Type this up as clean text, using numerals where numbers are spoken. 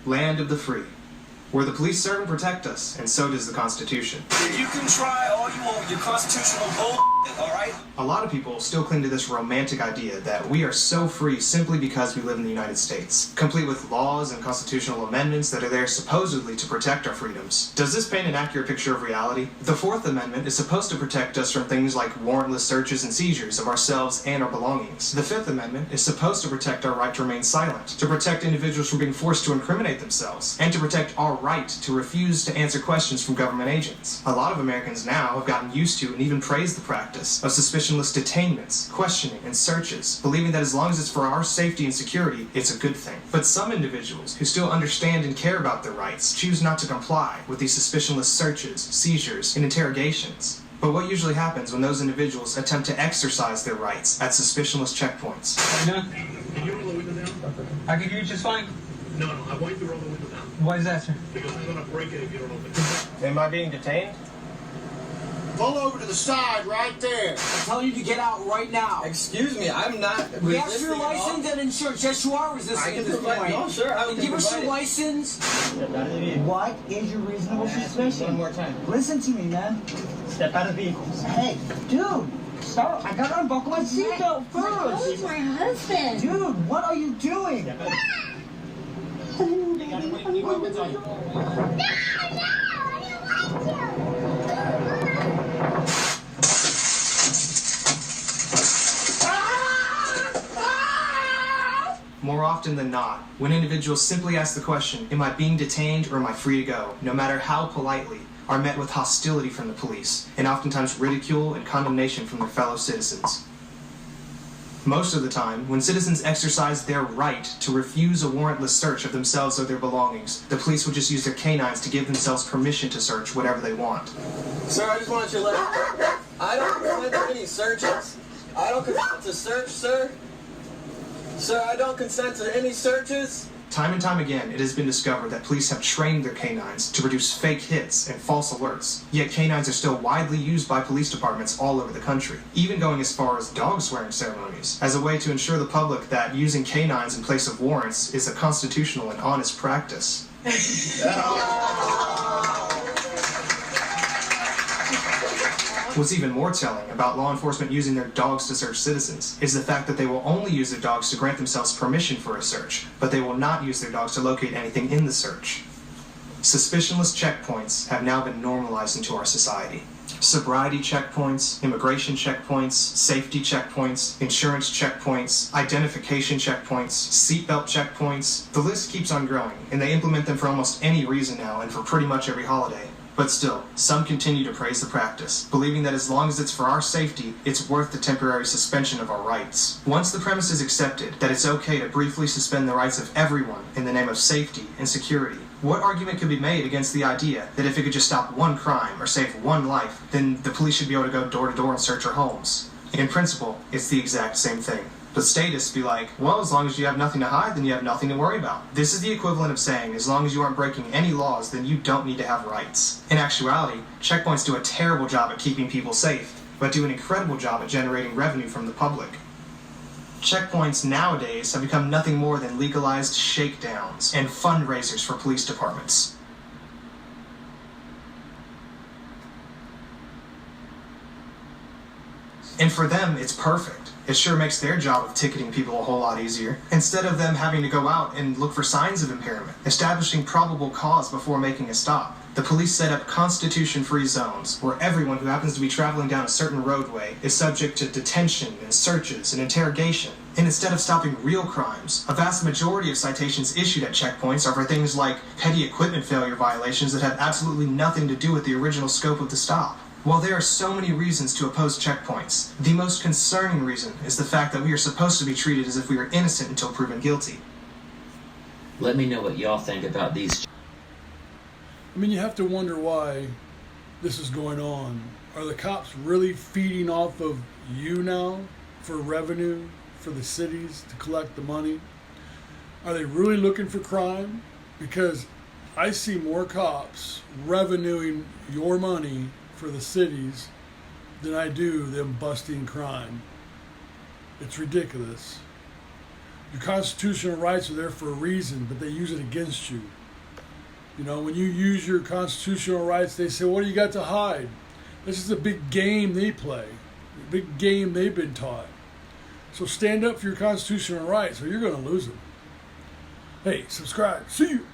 land of the free, where the police serve and protect us, and so does the Constitution. You can try all you want with your constitutional bull, all right? A lot of people still cling to this romantic idea that we are so free simply because we live in the United States, complete with laws and constitutional amendments that are there supposedly to protect our freedoms. Does this paint an accurate picture of reality? The Fourth Amendment is supposed to protect us from things like warrantless searches and seizures of ourselves and our belongings. The Fifth Amendment is supposed to protect our right to remain silent, to protect individuals from being forced to incriminate themselves, and to protect our right to refuse to answer questions from government agents. A lot of Americans now have gotten used to and even praise the practice of suspicionless detainments, questioning, and searches, believing that as long as it's for our safety and security, it's a good thing. But some individuals who still understand and care about their rights choose not to comply with these suspicionless searches, seizures, and interrogations. But what usually happens when those individuals attempt to exercise their rights at suspicionless checkpoints? Can you roll the window down? I can hear you just fine. No, I want you to roll the window down. Why is that, sir? Because I'm going to break it if you don't open it. Am I being detained? Pull over to the side right there. I'm telling you to get out right now. Excuse me, I'm not resisting. We have your license and insurance. Yes, you are resisting at this point. No, sir, I Give us your license. What is your reasonable suspicion? One more time. Listen to me, man. Step out of the vehicle. Hey, dude. Stop. I gotta unbuckle my seatbelt first. Who's my husband? Dude, what are you doing? More often than not, when individuals simply ask the question, am I being detained or am I free to go, no matter how politely, are met with hostility from the police, and oftentimes ridicule and condemnation from their fellow citizens. Most of the time, when citizens exercise their right to refuse a warrantless search of themselves or their belongings, the police will just use their canines to give themselves permission to search whatever they want. Sir, I just want you to let... I don't consent to any searches. I don't consent to search, sir. Sir, I don't consent to any searches. Time and time again, it has been discovered that police have trained their canines to produce fake hits and false alerts, yet canines are still widely used by police departments all over the country, even going as far as dog swearing ceremonies, as a way to ensure the public that using canines in place of warrants is a constitutional and honest practice. What's even more telling about law enforcement using their dogs to search citizens is the fact that they will only use their dogs to grant themselves permission for a search, but they will not use their dogs to locate anything in the search. Suspicionless checkpoints have now been normalized into our society. Sobriety checkpoints, immigration checkpoints, safety checkpoints, insurance checkpoints, identification checkpoints, seatbelt checkpoints. The list keeps on growing, and they implement them for almost any reason now and for pretty much every holiday. But still, some continue to praise the practice, believing that as long as it's for our safety, it's worth the temporary suspension of our rights. Once the premise is accepted that it's okay to briefly suspend the rights of everyone in the name of safety and security, what argument could be made against the idea that if it could just stop one crime or save one life, then the police should be able to go door to door and search our homes? In principle, it's the exact same thing. But statists be like, well, as long as you have nothing to hide, then you have nothing to worry about. This is the equivalent of saying, as long as you aren't breaking any laws, then you don't need to have rights. In actuality, checkpoints do a terrible job at keeping people safe, but do an incredible job at generating revenue from the public. Checkpoints nowadays have become nothing more than legalized shakedowns and fundraisers for police departments. And for them, it's perfect. It sure makes their job of ticketing people a whole lot easier. Instead of them having to go out and look for signs of impairment, establishing probable cause before making a stop, the police set up constitution-free zones where everyone who happens to be traveling down a certain roadway is subject to detention and searches and interrogation. And instead of stopping real crimes, a vast majority of citations issued at checkpoints are for things like petty equipment failure violations that have absolutely nothing to do with the original scope of the stop. While there are so many reasons to oppose checkpoints, the most concerning reason is the fact that we are supposed to be treated as if we are innocent until proven guilty. Let me know what y'all think about these. I mean, you have to wonder why this is going on. Are the cops really feeding off of you now for revenue for the cities to collect the money? Are they really looking for crime? Because I see more cops revenuing your money for the cities than I do them busting crime. It's ridiculous. Your constitutional rights are there for a reason, but they use it against you. You know, when you use your constitutional rights, they say, what do you got to hide? This is a big game they play, a big game they've been taught. So stand up for your constitutional rights or you're going to lose them. Hey, subscribe. See you.